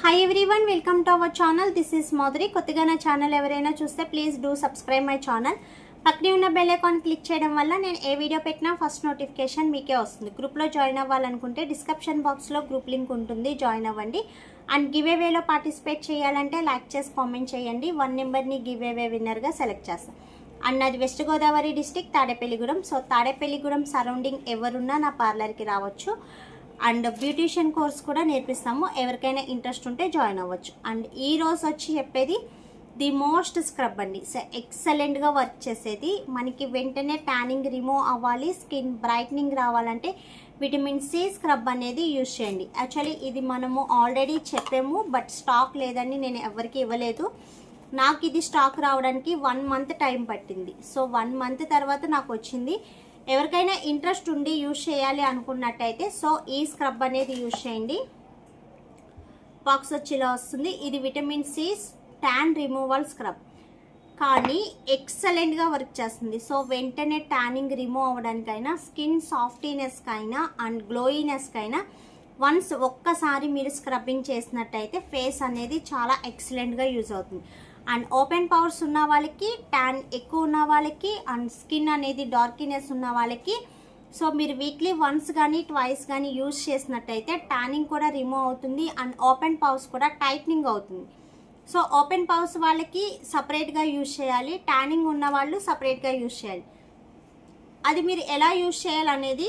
Hi everyone, welcome to our channel. This is Madhuri. కొత్తగా నా channel ఎవరైనా చూస్తే please do subscribe my channel. పక్కనే ఉన్న బెల్ ఐకాన్ క్లిక్ చేయడం వల్ల నేను ఏ వీడియో పెట్టినా ఫస్ట్ నోటిఫికేషన్ మీకే వస్తుంది. గ్రూప్లో జాయిన్ అవ్వాలనుకుంటే డిస్క్రిప్షన్ బాక్స్లో గ్రూప్ లింక్ ఉంటుంది, జాయిన్ అవ్వండి. అండ్ గివ్ అవేలో పార్టిసిపేట్ చేయాలంటే లైక్ చేసి కామెంట్ చేయండి. 1 నెంబర్ని గివ్ అవే విన్నర్గా సెలెక్ట్ చేస్తాం. అండ్ అది west Godavari district Tadepalligudem. So Tadepalligudem surrounding ఎవరున్నా నా పార్లర్కి రావచ్చు. అండ్ బ్యూటిషియన్ కోర్స్ కూడా నేర్పిస్తాము, ఎవరికైనా ఇంట్రెస్ట్ ఉంటే జాయిన్ అవ్వచ్చు. అండ్ ఈ రోజు వచ్చి చెప్పేది ది మోస్ట్ స్క్రబ్ అండి. సో ఎక్సలెంట్గా వర్క్ చేసేది, మనకి వెంటనే ట్యానింగ్ రిమూవ్ అవ్వాలి, స్కిన్ బ్రైట్నింగ్ రావాలంటే విటమిన్ సి స్క్రబ్ అనేది యూజ్ చేయండి. యాక్చువల్లీ ఇది మనము ఆల్రెడీ చెప్పాము, బట్ స్టాక్ లేదని నేను ఎవరికి ఇవ్వలేదు. నాకు ఇది స్టాక్ రావడానికి 1 మంత్ టైం పట్టింది. సో 1 మంత్ తర్వాత నాకు వచ్చింది. ఎవరికైనా ఇంట్రెస్ట్ ఉండి యూజ్ చేయాలి అనుకున్నట్టయితే సో ఈ స్క్రబ్ అనేది యూజ్ చేయండి. బాక్స్ వచ్చి ఇలా వస్తుంది. ఇది vitamin C tan removal scrub, కానీ ఎక్సలెంట్గా వర్క్ చేస్తుంది. సో వెంటనే ట్యానింగ్ రిమూవ్ అవ్వడానికైనా, స్కిన్ సాఫ్టీనెస్కైనా అండ్ గ్లోయినెస్కైనా వన్స్ ఒక్కసారి మీరు స్క్రబ్బింగ్ చేసినట్టయితే ఫేస్ అనేది చాలా ఎక్సలెంట్గా యూజ్ అవుతుంది. అండ్ ఓపెన్ పవర్స్ ఉన్న వాళ్ళకి, ట్యాన్ ఎక్కువ ఉన్న వాళ్ళకి, అండ్ స్కిన్ అనేది డార్కినెస్ ఉన్న వాళ్ళకి సో మీరు వీక్లీ వన్స్ కానీ ట్వైస్ కానీ యూజ్ చేసినట్టయితే ట్యానింగ్ కూడా రిమూవ్ అవుతుంది అండ్ ఓపెన్ పవర్స్ కూడా టైట్నింగ్ అవుతుంది. సో ఓపెన్ పవర్స్ వాళ్ళకి సపరేట్గా యూజ్ చేయాలి, ట్యానింగ్ ఉన్న వాళ్ళు సపరేట్గా యూజ్ చేయాలి. అది మీరు ఎలా యూజ్ చేయాలనేది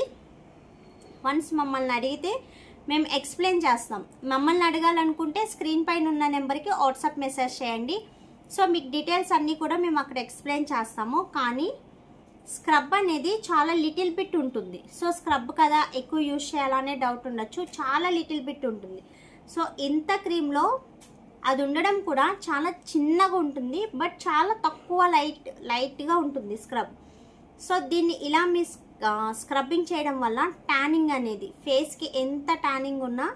వన్స్ మమ్మల్ని అడిగితే మేము ఎక్స్ప్లెయిన్ చేస్తాం. మమ్మల్ని అడగాలనుకుంటే స్క్రీన్ పైన ఉన్న నెంబర్కి వాట్సాప్ మెసేజ్ చేయండి. సో మీకు డీటెయిల్స్ అన్నీ కూడా మేము అక్కడ ఎక్స్ప్లెయిన్ చేస్తాము. కానీ స్క్రబ్ అనేది చాలా లిటిల్ బిట్ ఉంటుంది. సో స్క్రబ్ కదా ఎక్కువ యూజ్ చేయాలనే డౌట్ ఉండొచ్చు, చాలా లిటిల్ బిట్ ఉంటుంది. సో ఇంత క్రీమ్లో అది ఉండడం కూడా చాలా చిన్నగా ఉంటుంది, బట్ చాలా తక్కువ లైట్గా ఉంటుంది స్క్రబ్. సో దీన్ని ఇలా మీ స్క్రబ్బింగ్ చేయడం వల్ల ట్యానింగ్ అనేది ఫేస్కి ఎంత ట్యానింగ్ ఉన్నా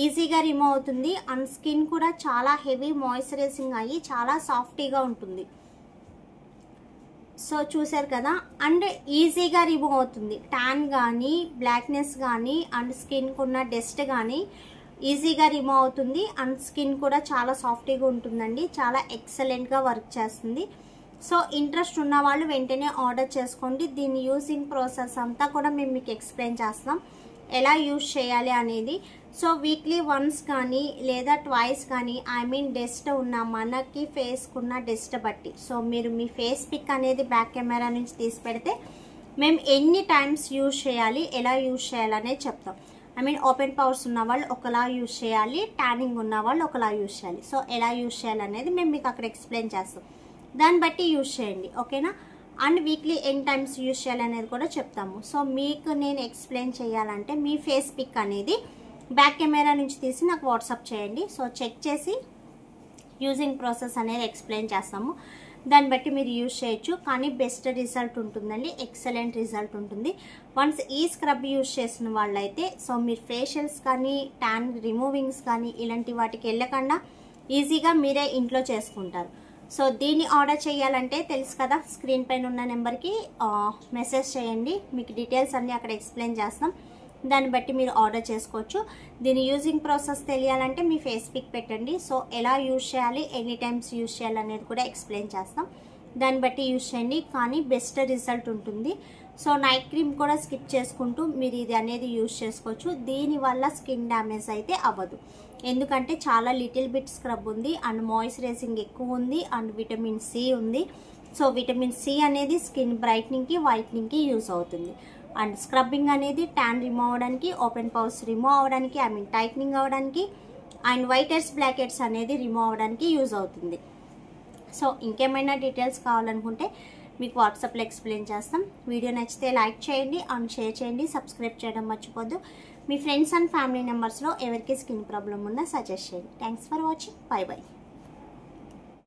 ఈజీగా రిమూవ్ అవుతుంది. అండ్ స్కిన్ కూడా చాలా హెవీ మాయిశ్చరైజింగ్ అయ్యి చాలా సాఫ్టీగా ఉంటుంది. సో చూసారు కదా, అండ్ ఈజీగా రిమూవ్ అవుతుంది. ట్యాన్ కానీ, బ్లాక్నెస్ కానీ, అండ్ స్కిన్కి ఉన్న డస్ట్ కానీ ఈజీగా రిమూవ్ అవుతుంది. అండ్ స్కిన్ కూడా చాలా సాఫ్టీగా ఉంటుందండి, చాలా ఎక్సలెంట్గా వర్క్ చేస్తుంది. సో ఇంట్రెస్ట్ ఉన్న వాళ్ళు వెంటనే ఆర్డర్ చేసుకోండి. దీని యూజింగ్ ప్రాసెస్ అంతా కూడా మేము మీకు ఎక్స్ప్లెయిన్ చేస్తాం, ఎలా యూజ్ చేయాలి అనేది. సో వీక్లీ వన్స్ కానీ లేదా ట్వైస్ కానీ, ఐ మీన్ డస్ట్ ఉన్న మనకి ఫేస్కున్న డస్ట్ బట్టి, సో మీరు మీ ఫేస్ పిక్ అనేది బ్యాక్ కెమెరా నుంచి తీసి పెడితే మేము ఎన్ని టైమ్స్ యూజ్ చేయాలి, ఎలా యూజ్ చేయాలనేది చెప్తాం. ఐ మీన్ ఓపెన్ పవర్స్ ఉన్న వాళ్ళు ఒకలా యూజ్ చేయాలి, ట్యానింగ్ ఉన్న వాళ్ళు ఒకలా యూజ్ చేయాలి. సో ఎలా యూజ్ చేయాలనేది మేము మీకు అక్కడ ఎక్స్ప్లెయిన్ చేస్తాం, దాన్ని బట్టి యూజ్ చేయండి, ఓకేనా. అండ్ వీక్లీ ఎన్ని టైమ్స్ యూజ్ చేయాలనేది కూడా చెప్తాము. సో మీకు నేను ఎక్స్ప్లెయిన్ చేయాలంటే మీ ఫేస్ పిక్ అనేది బ్యాక్ కెమెరా నుంచి తీసి నాకు వాట్సాప్ చేయండి. సో చెక్ చేసి యూజింగ్ ప్రాసెస్ అనేది ఎక్స్ప్లెయిన్ చేస్తాము, దాన్ని బట్టి మీరు యూజ్ చేయొచ్చు. కానీ బెస్ట్ రిజల్ట్ ఉంటుందండి, ఎక్సలెంట్ రిజల్ట్ ఉంటుంది. వన్స్ ఈ స్క్రబ్ యూజ్ చేసిన వాళ్ళైతే సో మీరు ఫేషియల్స్ కానీ, ట్యాన్ రిమూవింగ్స్ కానీ ఇలాంటి వాటికి వెళ్ళకుండా ఈజీగా మీరే ఇంట్లో చేసుకుంటారు. సో దీన్ని ఆర్డర్ చేయాలంటే తెలుసు కదా, స్క్రీన్ పైన ఉన్న నెంబర్కి మెసేజ్ చేయండి, మీకు డీటెయిల్స్ అన్నీ అక్కడ ఎక్స్ప్లెయిన్ చేస్తాం, దాన్ని బట్టి మీరు ఆర్డర్ చేసుకోవచ్చు. దీని యూజింగ్ ప్రాసెస్ తెలియాలంటే మీ ఫేస్ పిక్ పెట్టండి. సో ఎలా యూజ్ చేయాలి, ఎనీ టైమ్స్ యూజ్ చేయాలి అనేది కూడా ఎక్స్ప్లెయిన్ చేస్తాం, దాన్ని బట్టి యూజ్ చేయండి. కానీ బెస్ట్ రిజల్ట్ ఉంటుంది. సో నైట్ క్రీమ్ కూడా స్కిప్ చేసుకుంటూ మీరు ఇది అనేది యూజ్ చేసుకోవచ్చు. దీనివల్ల స్కిన్ డ్యామేజ్ అయితే అవ్వదు, ఎందుకంటే చాలా లిటిల్ బిట్ స్క్రబ్ ఉంది అండ్ మాయిశ్చరైజింగ్ ఎక్కువ ఉంది అండ్ విటమిన్ సి ఉంది. సో విటమిన్ సి అనేది స్కిన్ బ్రైట్నింగ్కి, వైట్నింగ్కి యూజ్ అవుతుంది. అండ్ స్క్రబ్బింగ్ అనేది ట్యాన్ రిమూవ్ అవ్వడానికి, ఓపెన్ పవర్స్ రిమూవ్ అవ్వడానికి, ఐ మీన్ టైట్నింగ్ అవ్వడానికి, and white heads black heads అనేది రిమూవ్ అవ్వడానికి యూజ్ అవుతుంది. సో ఇంకేమైనా డీటెయిల్స్ కావాలనుకుంటే మీకు వాట్సాప్లో ఎక్స్ప్లెయిన్ చేస్తాం. వీడియో నచ్చితే లైక్ చేయండి అండ్ షేర్ చేయండి, సబ్స్క్రైబ్ చేయడం మర్చిపోద్దు. మీ ఫ్రెండ్స్ అండ్ ఫ్యామిలీ మెంబర్స్లో ఎవరికి స్కిన్ ప్రాబ్లం ఉన్నా సజెస్ట్ చేయండి. Thanks for watching, by by.